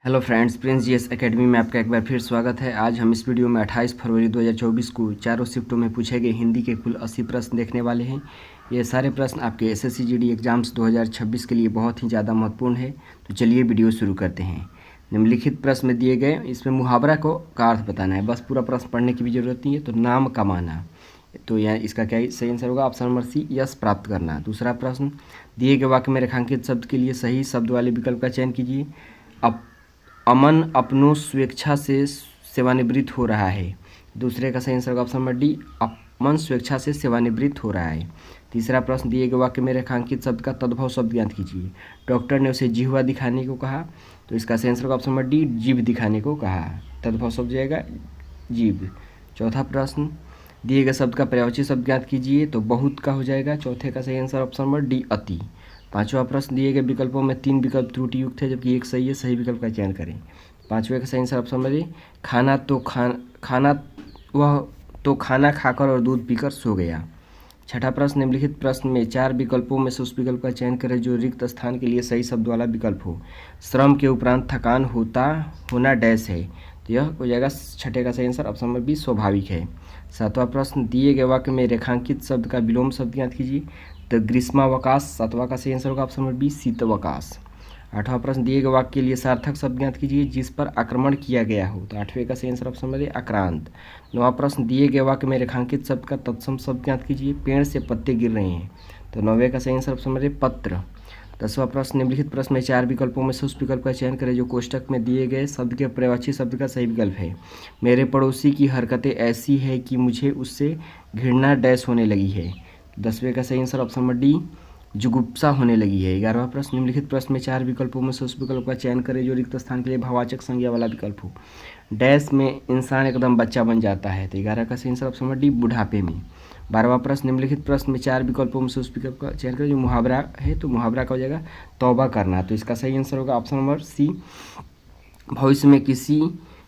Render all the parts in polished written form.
Hello friends, Prince GS academy में आपका एक बार फिर स्वागत है। आज हम इस वीडियो में 28 फरवरी 2024 को चारों शिफ्टों में पूछे गए हिंदी के कुल 80 प्रश्न देखने वाले हैं। ये सारे प्रश्न आपके एसएससी जीडी एग्जाम्स 2026 के लिए बहुत ही ज़्यादा महत्वपूर्ण है। तो चलिए वीडियो शुरू करते हैं। निम्नलिखित प्रश्न में दिए गए, इसमें मुहावरा का अर्थ बताना है, बस पूरा प्रश्न पढ़ने की भी जरूरत नहीं है। तो नाम कमाना, तो यहाँ इसका क्या सही आंसर होगा? ऑप्शन नंबर सी, यश प्राप्त करना। दूसरा प्रश्न, दिए गए वाक्य में रेखांकित शब्द के लिए सही शब्द वाले विकल्प का चयन कीजिए। अमन अपनों स्वेच्छा से सेवानिवृत्त हो रहा है। दूसरे का सही आंसर होगा ऑप्शन नंबर डी, अमन स्वेच्छा से सेवानिवृत्त हो रहा है। तीसरा प्रश्न, दिए गए वाक्य में रेखांकित शब्द का तद्भव शब्द ज्ञात कीजिए। डॉक्टर ने उसे जिह्वा दिखाने को कहा, तो इसका सही आंसर होगा ऑप्शन नंबर डी, जीभ दिखाने को कहा। तद्भव शब्द जाएगा जीभ। चौथा प्रश्न, दिए गए शब्द का पर्यायवाची शब्द ज्ञात कीजिए। तो बहुत का हो जाएगा। चौथे का सही आंसर ऑप्शन नंबर डी, अति। पांचवा प्रश्न, दिए गए विकल्पों में 3 विकल्प त्रुटि युक्त है जबकि एक सही है, सही विकल्प का चयन करें। पांचवे का सही आंसर ऑप्शन नंबर ए, खाना खाकर और दूध पीकर सो गया। छठा प्रश्न, निम्नलिखित प्रश्न में 4 विकल्पों में से उस विकल्प का चयन करें जो रिक्त स्थान के लिए सही शब्द वाला विकल्प हो। श्रम के उपरांत थकान होना डैश है, तो यह हो जाएगा छठे का सही आंसर ऑप्शन नंबर बी, स्वाभाविक है। सातवां प्रश्न, दिए गए वाक्य में रेखांकित शब्द का विलोम शब्द ज्ञात कीजिए। तो ग्रीष्मावकाश, सातवां का सही आंसर होगा ऑप्शन नंबर बी, शीतवकाश। आठवां प्रश्न, दिए गए वाक्य के लिए सार्थक शब्द ज्ञात कीजिए जिस पर आक्रमण किया गया हो। तो आठवें का सही आंसर ऑप्शन नंबर ए, आक्रांत। नौवां प्रश्न, दिए गए वाक्य में रेखांकित शब्द का तत्सम शब्द ज्ञात कीजिए। पेड़ से पत्ते गिर रहे हैं, तो नौवें का सही आंसर ऑप्शन नंबर ए, पत्र। 10वां प्रश्न, निम्नलिखित प्रश्न में 4 विकल्पों में से उस विकल्प का चयन करें जो कोष्टक में दिए गए शब्द के पर्यायवाची शब्द का सही विकल्प है। मेरे पड़ोसी की हरकतें ऐसी है कि मुझे उससे घृणा डैश होने लगी है। 10वें का सही आंसर ऑप्शन नंबर डी, जुगुप्सा होने लगी है। 11वां प्रश्न, निम्नलिखित प्रश्न में 4 विकल्पों में से उस विकल्प का चयन करें जो रिक्त स्थान के लिए भाववाचक संज्ञा वाला विकल्प हो। डैश में इंसान एकदम बच्चा बन जाता है, तो 11 का सही आंसर ऑप्शन नंबर डी, बुढ़ापे में। 12वां प्रश्न, निम्नलिखित प्रश्न में 4 विकल्पों में से उस विकल्प का चयन करें जो मुहावरा है। तो मुहावरा का हो जाएगा तौबा करना, तो इसका सही आंसर होगा ऑप्शन नंबर सी, भविष्य में किसी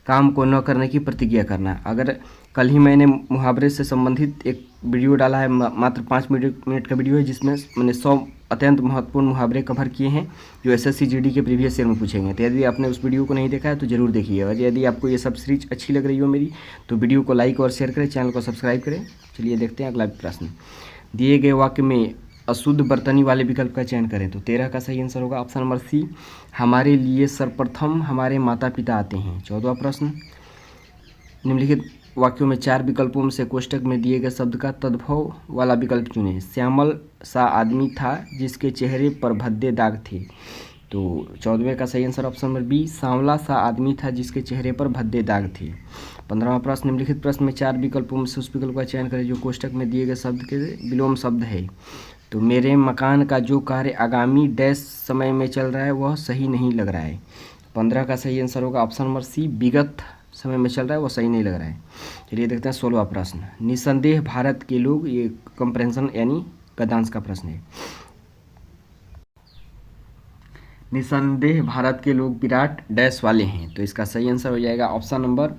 काम को न करने की प्रतिज्ञा करना। अगर कल ही मैंने मुहावरे से संबंधित एक वीडियो डाला है, मात्र 5 मिनट का वीडियो है, जिसमें मैंने 100 अत्यंत महत्वपूर्ण मुहावरे कवर किए हैं जो एसएससी जीडी के प्रीवियस ईयर में पूछेंगे। तो यदि आपने उस वीडियो को नहीं देखा है तो जरूर देखिए, और यदि आपको ये सब सीरीज अच्छी लग रही हो मेरी, तो वीडियो को लाइक और शेयर करें, चैनल को सब्सक्राइब करें। चलिए देखते हैं अगला प्रश्न। दिए गए वाक्य में अशुद्ध बर्तनी वाले विकल्प का चयन करें। तो 13 का सही आंसर होगा ऑप्शन नंबर सी, हमारे लिए सर्वप्रथम हमारे माता पिता आते हैं। 14वां प्रश्न, निम्नलिखित वाक्यों में 4 विकल्पों में से कोष्टक में दिए गए शब्द का तद्भव वाला विकल्प चुनें। श्यामल सा आदमी था जिसके चेहरे पर भद्दे दाग थे। तो 14वें का सही आंसर ऑप्शन नंबर बी, सांवला सा आदमी था जिसके चेहरे पर भद्दे दाग थे। 15वां प्रश्न, निम्नलिखित प्रश्न में 4 विकल्पों में से उस विकल्प का चयन करें जो कोष्टक में दिए गए शब्द के विलोम शब्द है। तो मेरे मकान का जो कार्य आगामी डैश समय में चल रहा है वह सही नहीं लग रहा है। 15 का सही आंसर होगा ऑप्शन नंबर सी, विगत समय में चल रहा है वो सही नहीं लग रहा है। चलिए देखते हैं 16वां प्रश्न। निसंदेह भारत के लोग, ये कंप्रेंशन यानी गद्यांश का प्रश्न है। निसंदेह भारत के लोग विराट डैश वाले हैं, तो इसका सही आंसर हो जाएगा ऑप्शन नंबर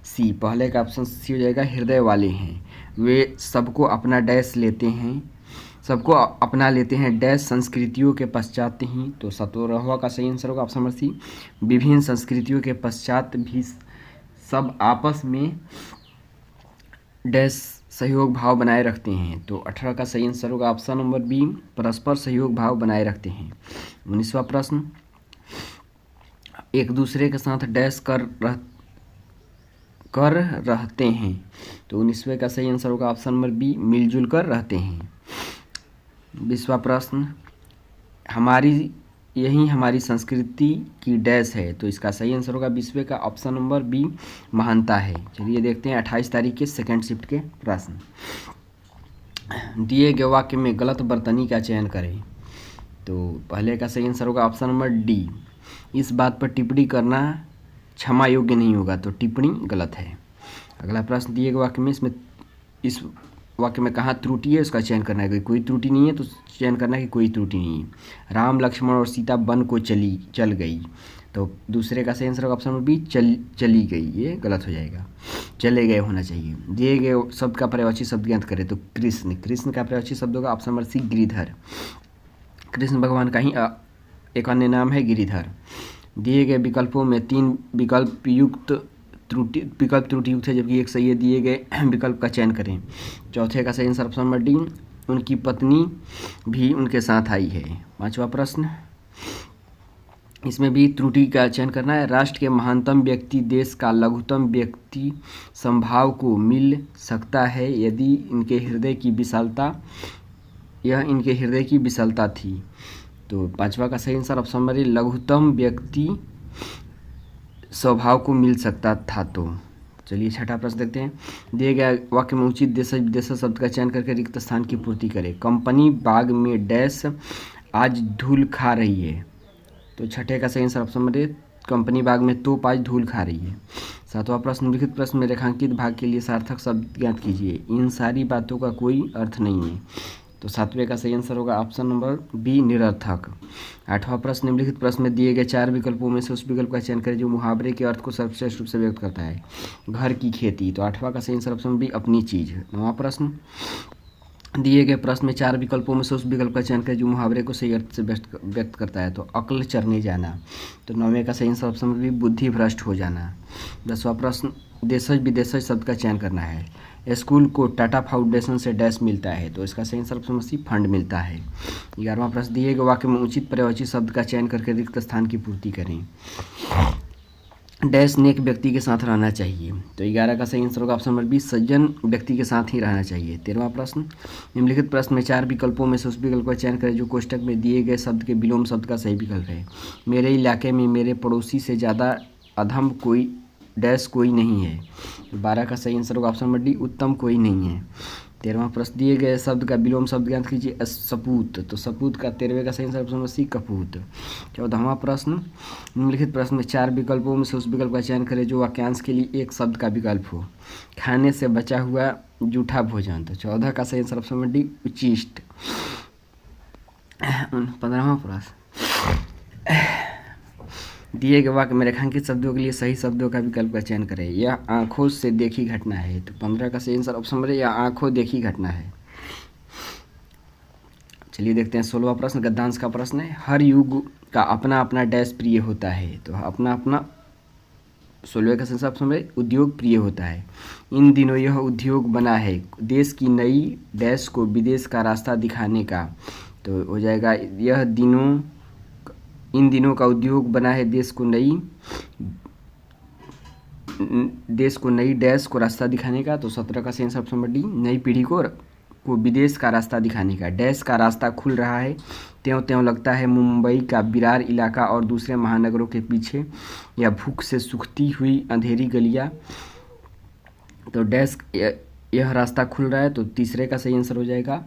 सी, पहले का ऑप्शन सी हो जाएगा, हृदय वाले हैं। वे सबको अपना डैश लेते हैं, सबको अपना लेते हैं डैश संस्कृतियों के पश्चात ही। तो 17वां का सही आंसर होगा ऑप्शन नंबर सी, विभिन्न संस्कृतियों के पश्चात भी सब आपस में डैश सहयोग भाव बनाए रखते हैं। तो 18 का सही आंसर होगा ऑप्शन नंबर बी, परस्पर सहयोग भाव बनाए रखते हैं। 19वां प्रश्न, एक दूसरे के साथ डैश कर रहते हैं। तो 19वें का सही आंसर होगा ऑप्शन नंबर बी, मिलजुल कर रहते हैं। 20वां प्रश्न, यही हमारी संस्कृति की डैश है। तो इसका सही आंसर होगा 20वें का ऑप्शन नंबर बी, महानता है। चलिए देखते हैं 28 तारीख के सेकंड शिफ्ट के प्रश्न। दिए गए वाक्य में गलत बर्तनी का चयन करें। तो पहले का सही आंसर होगा ऑप्शन नंबर डी, इस बात पर टिप्पणी करना क्षमा योग्य नहीं होगा, तो टिप्पणी गलत है। अगला प्रश्न, दिए गए वाक्य में इस वाक्य में कहाँ त्रुटि है उसका चयन करना है। कोई त्रुटि नहीं है तो चयन करना है कि कोई त्रुटि नहीं है। राम लक्ष्मण और सीता वन को चल गई। तो दूसरे का सही आंसर होगा ऑप्शन नंबर बी, चली गई, ये गलत हो जाएगा, चले गए होना चाहिए। दिए गए शब्द का पर्यायवाची शब्द ज्ञात करें। तो कृष्ण का पर्यायवाची शब्द होगा option number C, Giridhar. Krishna भगवान का ही एक अन्य नाम है गिरिधर। दिए गए विकल्पों में 3 विकल्प त्रुटि युक्त है, जबकि एक सही है। दिए गए विकल्प का चयन करें। चौथे का सही आंसर ऑप्शन नंबर डी, उनकी पत्नी भी उनके साथ आई है। 5वां प्रश्न, इसमें भी त्रुटि का चयन करना है। राष्ट्र के महानतम व्यक्ति देश का लघुतम व्यक्ति संभाव को मिल सकता है यदि इनके हृदय की विशालता थी। तो 5वां का सही आंसर ऑप्शन नंबर ए, लघुतम व्यक्ति स्वभाव को मिल सकता था। तो चलिए 6ठा प्रश्न देखते हैं। दिए गए वाक्य में उचित देश विदेश शब्द का चयन करके रिक्त स्थान की पूर्ति करें। कंपनी बाग में डैश आज धूल खा रही है। तो 6ठे का सही answer option number A, company बाग में तोप आज धूल खा रही है। 7वां प्रश्न, लिखित प्रश्न में रेखांकित भाग के लिए सार्थक शब्द ज्ञात कीजिए। इन सारी बातों का कोई अर्थ नहीं है। तो 7वें का सही आंसर होगा ऑप्शन नंबर बी, निरर्थक। 8वां प्रश्न, निम्नलिखित प्रश्न में दिए गए 4 विकल्पों में से उस विकल्प का चयन करें जो मुहावरे के अर्थ को सर्वश्रेष्ठ रूप से व्यक्त करता है। घर की खेती। तो 8वां का सही आंसर ऑप्शन बी, अपनी चीज। 9वां प्रश्न, दिए गए प्रश्न में 4 विकल्पों में से उस विकल्प का चयन करें जो मुहावरे को सही अर्थ से व्यक्त करता है। तो अक्ल चरने जाना। तो 9वें का सही आंसर ऑप्शन बी, बुद्धि भ्रष्ट हो जाना। 10वां प्रश्न, देशज विदेशज शब्द का चयन करना है। स्कूल को टाटा फाउंडेशन से डैश मिलता है। तो इसका सही आंसर ऑप्शन सी, फंड मिलता है। 11वां प्रश्न, दिए गए वाक्य में उचित पर्यायवाची शब्द का चयन करके रिक्त स्थान की पूर्ति करें। डैश नेक व्यक्ति के साथ रहना चाहिए। तो 11 का सही आंसर होगा ऑप्शन नंबर बी, सज्जन व्यक्ति के साथ ही रहना चाहिए। 13वां प्रश्न, निम्नलिखित प्रश्न में 4 विकल्पों में से उस विकल्प का चयन करें जो कोष्टक में दिए गए शब्द के विलोम शब्द का सही विकल्प है। मेरे इलाके में मेरे पड़ोसी से ज़्यादा अधम कोई डैश कोई नहीं है। 12 का सही आंसर होगा ऑप्शन नंबर डी, उत्तम कोई नहीं है। 13वां प्रश्न, दिए गए शब्द का विलोम शब्द ज्ञात कीजिए। सपूत। तो सपूत का 13वें का सही आंसर ऑप्शन नंबर सी, कपूत। 14वां प्रश्न, निम्नलिखित प्रश्न में 4 विकल्पों में से उस विकल्प का चयन करें जो वाक्यांश के लिए एक शब्द का विकल्प हो। खाने से बचा हुआ जूठा भोजन। तो 14 का सही आंसर ऑप्शन नंबर डी, उचिष्ट। 15वां प्रश्न, दिए गए वाक्य में रेखांकित शब्दों के लिए सही शब्दों का विकल्प का चयन करें। यह आंखों से देखी घटना है। तो 15 का सही आंसर ऑप्शन नंबर ए, यह आंखों देखी घटना है। चलिए देखते हैं 16वां प्रश्न, गद्यांश का प्रश्न है। हर युग का अपना अपना डैश प्रिय होता है। तो अपना अपना 16वें का सही आंसर ऑप्शन नंबर ए, उद्योग प्रिय होता है। इन दिनों यह उद्योग बना है देश की नई डैश को विदेश का रास्ता दिखाने का। तो हो जाएगा इन दिनों का उद्योग बना है देश को नई डैश को रास्ता दिखाने का। तो 17 का सही आंसर ऑप्शन नंबर डी, नई पीढ़ी को विदेश का रास्ता दिखाने का। डैश का रास्ता खुल रहा है त्यों त्यों लगता है मुंबई का विरार इलाका और दूसरे महानगरों के पीछे या भूख से सूखती हुई अंधेरी गलियां। तो डैश यह रास्ता खुल रहा है। तो तीसरे का सही आंसर हो जाएगा,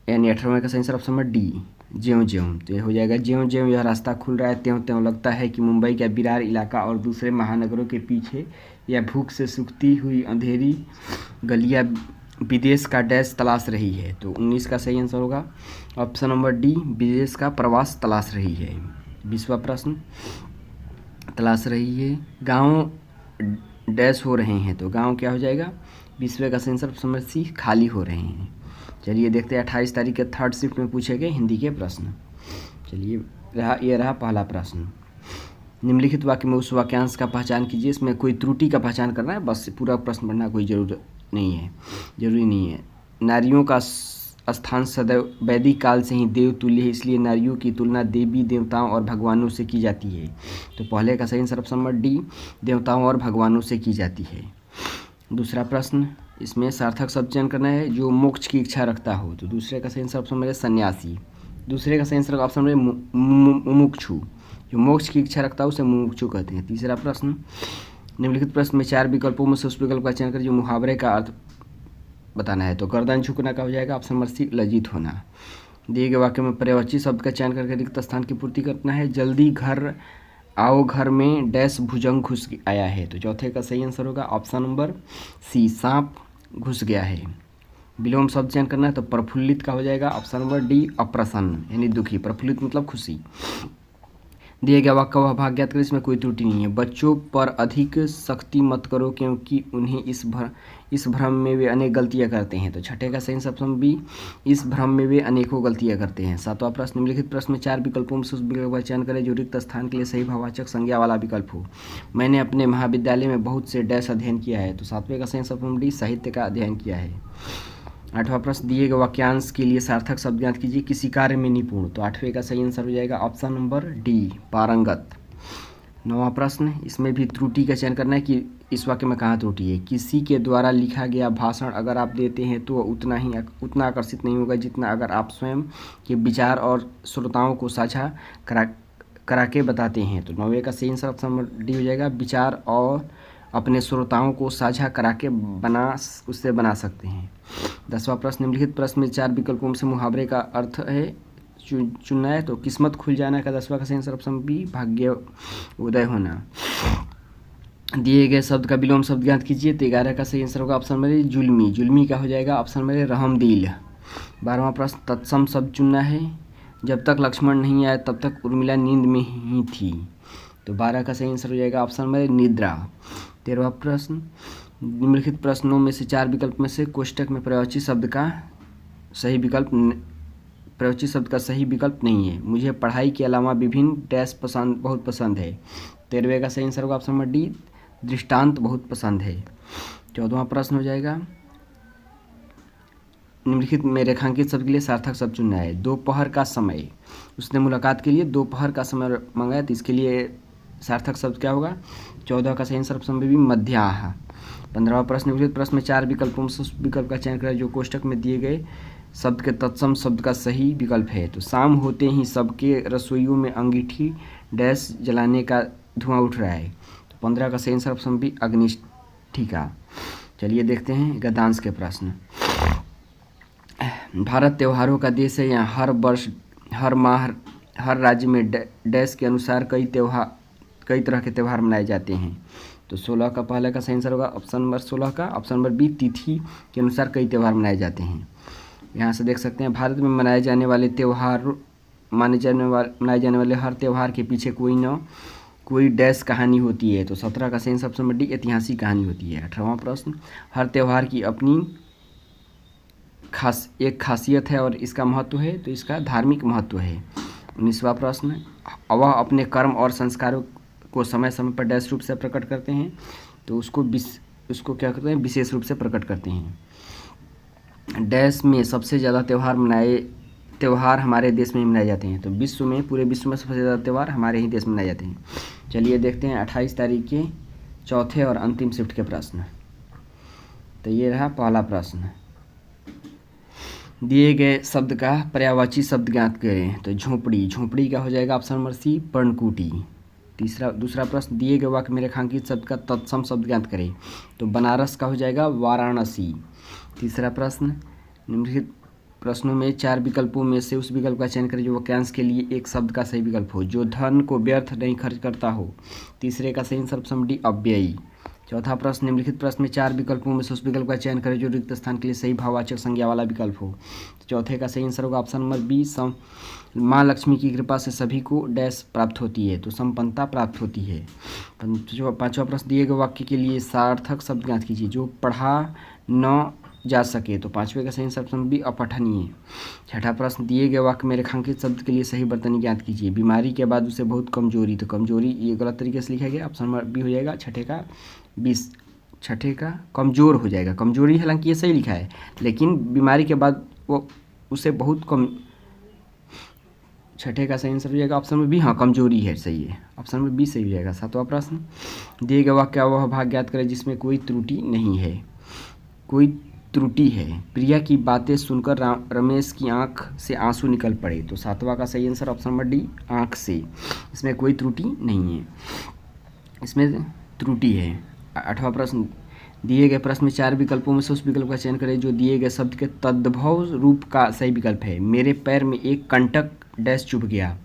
यानी 18वें का सही आंसर ऑप्शन नंबर डी, ज्यों ज्यों। तो यह हो जाएगा ज्यों ज्यों यह रास्ता खुल रहा है त्यों त्यों लगता है कि मुंबई का विरार इलाका और दूसरे महानगरों के पीछे या भूख से सूखती हुई अंधेरी गलियां विदेश का डैश तलाश रही है। तो 19 का सही आंसर होगा ऑप्शन नंबर डी, विदेश का प्रवास तलाश रही है। 20वां प्रश्न, तलाश रही है गाँव डैश हो रहे हैं। तो गाँव क्या हो जाएगा, 20वें का सही आंसर ऑप्शन नंबर सी, खाली हो रहे हैं। चलिए देखते हैं 28 तारीख के 3rd शिफ्ट में पूछे गए हिंदी के प्रश्न। चलिए ये रहा पहला प्रश्न। निम्नलिखित वाक्य में उस वाक्यांश का पहचान कीजिए। इसमें कोई त्रुटि का पहचान करना है, बस पूरा प्रश्न पढ़ना कोई जरूरी नहीं है। नारियों का स्थान सदैव वैदिक काल से ही देव तुल्य है, इसलिए नारियों की तुलना देवी देवताओं और भगवानों से की जाती है। तो पहले का सही आंसर ऑप्शन नंबर डी, देवताओं और भगवानों से की जाती है। दूसरा प्रश्न, इसमें सार्थक शब्द चयन करना है जो मोक्ष की इच्छा रखता हो। तो दूसरे का सही आंसर ऑप्शन नंबर सन्यासी। दूसरे का सही आंसर ऑप्शन नंबर मुमुक्षु, जो मोक्ष की इच्छा रखता है उसे मुमुक्षु कहते हैं। तीसरा प्रश्न, निम्नलिखित प्रश्न में 4 विकल्पों में से उस विकल्प का चयन करें जो मुहावरे का अर्थ बताना है। तो गर्दन झुकना का हो जाएगा ऑप्शन नंबर सी, लज्जित होना। दिए गए वाक्य में पर्यायवाची शब्द का चयन करके रिक्त स्थान की पूर्ति करना है। जल्दी घर आओ, घर में डैश भुजंग घुस आया है। तो चौथे का सही आंसर होगा ऑप्शन नंबर सी, सांप घुस गया है। विलोम शब्द चयन करना है। तो प्रफुल्लित का हो जाएगा ऑप्शन नंबर डी, अप्रसन्न यानी दुखी। प्रफुल्लित मतलब खुशी। दिए गया वाक्य वह भाग ज्ञात करें इसमें कोई त्रुटि नहीं है। बच्चों पर अधिक सख्ती मत करो क्योंकि उन्हें इस भ्रम में वे अनेक गलतियां करते हैं। तो छठे का सही ऑप्शन बी, इस भ्रम में वे अनेकों गलतियां करते हैं। सातवां प्रश्न, निम्नलिखित प्रश्न में 4 विकल्पों में से उस विकल्प का चयन करें जो रिक्त स्थान के लिए सही भाववाचक संज्ञा वाला विकल्प हो। मैंने अपने महाविद्यालय में बहुत से डैश अध्ययन किया है। तो सातवें का सही ऑप्शन डी, साहित्य का अध्ययन किया है। आठवां प्रश्न, दिए गए वाक्यांश के लिए सार्थक शब्द ज्ञात कीजिए। किसी कार्य में निपुण। तो आठवें का सही आंसर हो जाएगा ऑप्शन नंबर डी, पारंगत। नौवां प्रश्न, इसमें भी त्रुटि का चयन करना है कि इस वाक्य में कहाँ त्रुटि है। किसी के द्वारा लिखा गया भाषण अगर आप देते हैं तो वह उतना आकर्षित नहीं होगा जितना अगर आप स्वयं के विचार और श्रोताओं को साझा करा के बताते हैं। तो नौवें का सही आंसर ऑप्शन नंबर डी हो जाएगा, विचार और अपने श्रोताओं को साझा करा के उससे बना सकते हैं। 10वां प्रश्न, निम्नलिखित प्रश्न में 4 विकल्पों में से मुहावरे का अर्थ है चुनना है। तो किस्मत खुल जाना का 10वां का सही आंसर ऑप्शन बी, भाग्य उदय होना। दिए गए शब्द का विलोम शब्द ज्ञात कीजिए। तो 11 का सही आंसर होगा ऑप्शन नंबर जुल्मी। जुल्मी का हो जाएगा ऑप्शन नंबर रहमदिल। 12वां प्रश्न, तत्सम शब्द चुनना है। जब तक लक्ष्मण नहीं आया तब तक उर्मिला नींद में ही थी। तो 12 का सही आंसर हो जाएगा ऑप्शन नंबर निद्रा। 13वां प्रश्न, निम्नलिखित प्रश्नों में से 4 विकल्प में से कोष्टक में प्रयोज्य शब्द का सही विकल्प नहीं है। मुझे पढ़ाई के अलावा विभिन्न डैश बहुत पसंद है। 13वें का सही आंसर होगा ऑप्शन नंबर डी, दृष्टांत बहुत पसंद है। 14वां प्रश्न हो जाएगा, निम्नलिखित में रेखांकित शब्द के लिए सार्थक शब्द चुनना है। दोपहर का समय, उसने मुलाकात के लिए दोपहर का समय मंगाया, तो इसके लिए सार्थक शब्द क्या होगा। 14 का सही आंसर ऑप्शन बी, मध्याह। 15वां प्रश्न, निम्नलिखित प्रश्न में 4 विकल्पों में से उस विकल्प का चयन करें जो कोष्टक में दिए गए शब्द के तत्सम शब्द का सही विकल्प है। तो शाम होते ही सबके रसोइयों में अंगीठी डैश जलाने का धुआं उठ रहा है। तो 15 का सही आंसर ऑप्शन बी, अग्निष्ठिका। चलिए देखते हैं गद्यांश के प्रश्न। भारत त्योहारों का देश है। यहाँ हर वर्ष, हर माह, हर राज्य में डैश के अनुसार कई तरह के त्यौहार मनाए जाते हैं। तो 16 का पहले का सही आंसर होगा ऑप्शन नंबर 16 का ऑप्शन नंबर बी, तिथि के अनुसार कई त्यौहार मनाए जाते हैं। यहाँ से देख सकते हैं भारत में मनाए जाने वाले हर त्यौहार के पीछे कोई डैश कहानी होती है। तो 17 का सही आंसर ऑप्शन नंबर डी, ऐतिहासिक कहानी होती है। 18वां प्रश्न, हर त्यौहार की अपनी एक खासियत है और इसका महत्व है, तो इसका धार्मिक महत्व है। 19वां प्रश्न, वह अपने कर्म और संस्कारों को समय समय पर डैश रूप से प्रकट करते हैं। तो उसको क्या करते हैं, विशेष रूप से प्रकट करते हैं। डैश में सबसे ज़्यादा त्यौहार हमारे देश में मनाए जाते हैं। तो पूरे विश्व में सबसे ज़्यादा त्यौहार हमारे ही देश में मनाए जाते हैं। चलिए देखते हैं 28 तारीख के चौथे और अंतिम शिफ्ट के प्रश्न। तो ये रहा पहला प्रश्न, दिए गए शब्द का पर्यायवाची शब्द ज्ञात करें। तो झोंपड़ी का हो जाएगा ऑप्शन नंबर सी, पर्णकुटी। दूसरा प्रश्न, दिए गए वाक्य में रेखांकित शब्द का तत्सम शब्द ज्ञात करें। तो बनारस का हो जाएगा वाराणसी। तीसरा प्रश्न, निम्नलिखित प्रश्नों में 4 विकल्पों में से उस विकल्प का चयन करें जो वाक्यांश के लिए एक शब्द का सही विकल्प हो, जो धन को व्यर्थ नहीं खर्च करता हो। तीसरे का सही आंसर ऑप्शन डी, अव्ययी। चौथा प्रश्न, निम्नलिखित प्रश्न में 4 विकल्पों में से उस विकल्प का चयन करें जो रिक्त स्थान के लिए सही भाववाचक संज्ञा वाला विकल्प हो। चौथे का सही आंसर होगा ऑप्शन नंबर बी, माँ लक्ष्मी की कृपा से सभी को डैश प्राप्त होती है। तो संपन्नता प्राप्त होती है। पांचवा प्रश्न, दिए गए वाक्य के लिए सार्थक शब्द ज्ञात कीजिए जो पढ़ा न जा सके। तो 5वें का सही आंसर ऑप्शन बी, अपठनीय। छठा प्रश्न, दिए गए वाक्य में रेखांकित शब्द के लिए सही वर्तनी ज्ञात कीजिए। बीमारी के बाद उसे बहुत कमजोरी। तो कमजोरी ये गलत तरीके से लिखा गया, ऑप्शन नंबर बी हो जाएगा। छठे का कमजोर हो जाएगा। कमजोरी हालांकि ये सही लिखा है, लेकिन बीमारी के बाद वो उसे बहुत कम। छठे का सही आंसर हो जाएगा ऑप्शन नंबर बी, हाँ कमजोरी है, सही है, ऑप्शन नंबर बी सही हो जाएगा। 7वां प्रश्न, दिए गए वाक्य वह भाग ज्ञात करें जिसमें कोई त्रुटि नहीं है। कोई त्रुटि है। प्रिया की बातें सुनकर रमेश की आंख से आंसू निकल पड़े। तो 7वां का सही आंसर ऑप्शन नंबर डी, आंख से। इसमें कोई त्रुटि नहीं है, इसमें त्रुटि है। 8वां प्रश्न, दिए गए प्रश्न में 4 विकल्पों में से उस विकल्प का चयन करें जो दिए गए शब्द के तद्भव रूप का सही विकल्प है। मेरे पैर में एक कंटक डैश चुभ गया।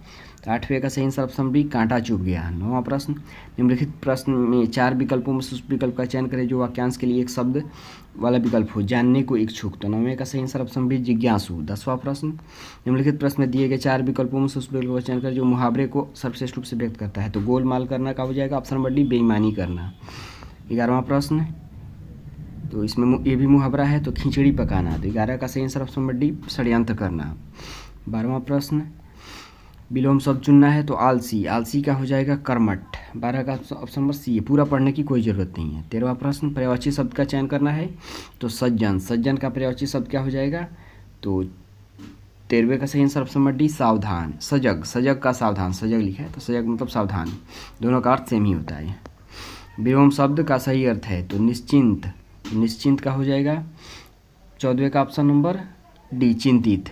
तो 8वें का सही आंसर ऑप्शन बी कांटा चुभ गया। 9वां प्रश्न, निम्नलिखित प्रश्न में 4 विकल्पों में से उस विकल्प का चयन करें जो वाक्यांश के लिए एक शब्द वाला विकल्प हो। जानने को इच्छुक, तो 9वें का सही आंसर ऑप्शन बी जिज्ञासु। 10वां प्रश्न, निम्नलिखित प्रश्न में दिए गए 4 विकल्पों में से उस विकल्प का चयन करें जो मुहावरे को सर्वश्रेष्ठ रूप से व्यक्त करता है। तो गोलमाल करना का हो जाएगा ऑप्शन नंबर डी बेईमानी करना। 11वां प्रश्न, तो इसमें ये भी मुहावरा है, तो खिचड़ी पकाना। तो 11 का सही आंसर ऑप्शन नंबर डी षड्यंत्र करना। 12वां प्रश्न, विलोम शब्द चुनना है, तो आलसी, आलसी का हो जाएगा कर्मठ। 12 का ऑप्शन नंबर सी है, पूरा पढ़ने की कोई ज़रूरत नहीं है। 13वां प्रश्न, पर्यायवाची शब्द का चयन करना है, तो सज्जन, सज्जन का पर्यायवाची शब्द क्या हो जाएगा, तो 13वें का सही आंसर ऑप्शन नंबर डी सावधान। सजग, सजग का सावधान, सजग लिखा है तो सजग मतलब सावधान, दोनों का अर्थ सेम ही होता है। विलोम शब्द का सही अर्थ है तो निश्चिंत, निश्चिंत का हो जाएगा 14वें का ऑप्शन नंबर डी चिंतित।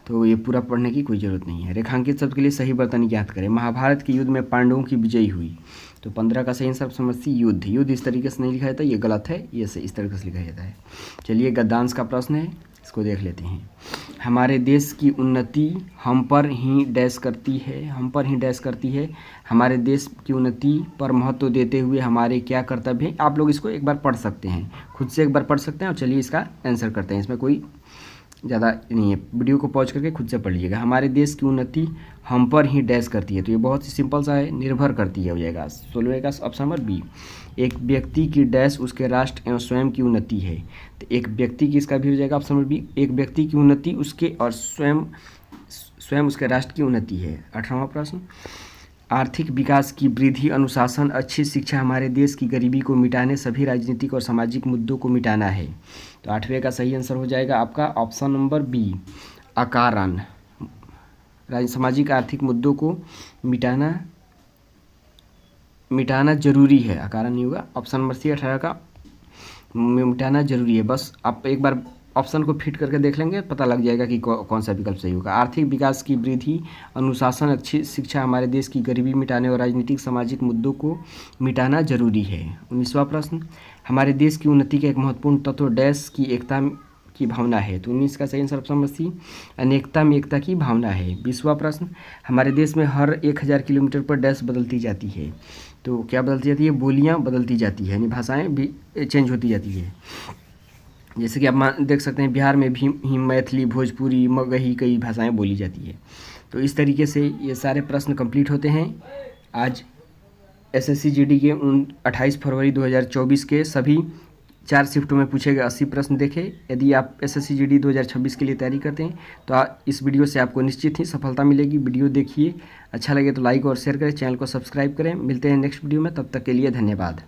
तो ये पूरा पढ़ने की कोई ज़रूरत नहीं है। रेखांकित शब्द के लिए सही बर्तन ज्ञात करें। महाभारत के युद्ध में पांडवों की विजय हुई। तो 15 का सही आंसर ऑप्शन नंबर सी युद्ध। युद्ध इस तरीके से नहीं लिखा जाता, ये गलत है, ये इस तरीके से लिखा जाता है। चलिए गद्यांश का प्रश्न है, इसको देख लेते हैं। हमारे देश की उन्नति हम पर ही डैश करती है, हम पर ही डैश करती है। हमारे देश की उन्नति पर महत्व देते हुए हमारे क्या कर्तव्य हैं। आप लोग इसको एक बार पढ़ सकते हैं, खुद से एक बार पढ़ सकते हैं और चलिए इसका आंसर करते हैं। इसमें कोई ज़्यादा नहीं है, वीडियो को पॉज करके खुद से पढ़ लीजिएगा। हमारे देश की उन्नति हम पर ही डैश करती है, तो ये बहुत ही सिंपल सा है, निर्भर करती है हो जाएगा। 16वें का ऑप्शन नंबर बी, एक व्यक्ति की डैश उसके राष्ट्र एवं स्वयं की उन्नति है। तो एक व्यक्ति की, इसका भी हो जाएगा ऑप्शन नंबर बी, एक व्यक्ति की उन्नति उसके और स्वयं उसके राष्ट्र की उन्नति है। 18वां प्रश्न, आर्थिक विकास की वृद्धि, अनुशासन, अच्छी शिक्षा हमारे देश की गरीबी को मिटाने, सभी राजनीतिक और सामाजिक मुद्दों को मिटाना है। तो 8वें का सही आंसर हो जाएगा आपका ऑप्शन नंबर बी अकारण, सामाजिक आर्थिक मुद्दों को मिटाना जरूरी है, अकारण नहीं होगा। ऑप्शन नंबर सी 18 का मिटाना जरूरी है। बस आप एक बार ऑप्शन को फिट करके देख लेंगे, पता लग जाएगा कि कौन सा विकल्प सही होगा। आर्थिक विकास की वृद्धि, अनुशासन, अच्छी शिक्षा हमारे देश की गरीबी मिटाने और राजनीतिक सामाजिक मुद्दों को मिटाना जरूरी है। 19वां प्रश्न, हमारे देश की उन्नति का एक महत्वपूर्ण तत्व डैश की एकता की भावना है। तो 19 का सही आंसर ऑप्शन नंबर सी अनेकता में एकता की भावना है। 20वां प्रश्न, हमारे देश में हर 1000 किलोमीटर पर डैश बदलती जाती है। तो क्या बदलती जाती है, बोलियाँ बदलती जाती है, यानी भाषाएँ भी चेंज होती जाती है। जैसे कि आप देख सकते हैं बिहार में भी मैथिली, भोजपुरी, मगही कई भाषाएं बोली जाती है। तो इस तरीके से ये सारे प्रश्न कंप्लीट होते हैं। आज एसएससी जीडी के 28 फरवरी 2024 के सभी 4 शिफ्टों में पूछे गए 80 प्रश्न देखें। यदि आप एसएससी जीडी 2026 के लिए तैयारी करते हैं तो इस वीडियो से आपको निश्चित ही सफलता मिलेगी। वीडियो देखिए, अच्छा लगे तो लाइक और शेयर करें, चैनल को सब्सक्राइब करें। मिलते हैं नेक्स्ट वीडियो में, तब तक के लिए धन्यवाद।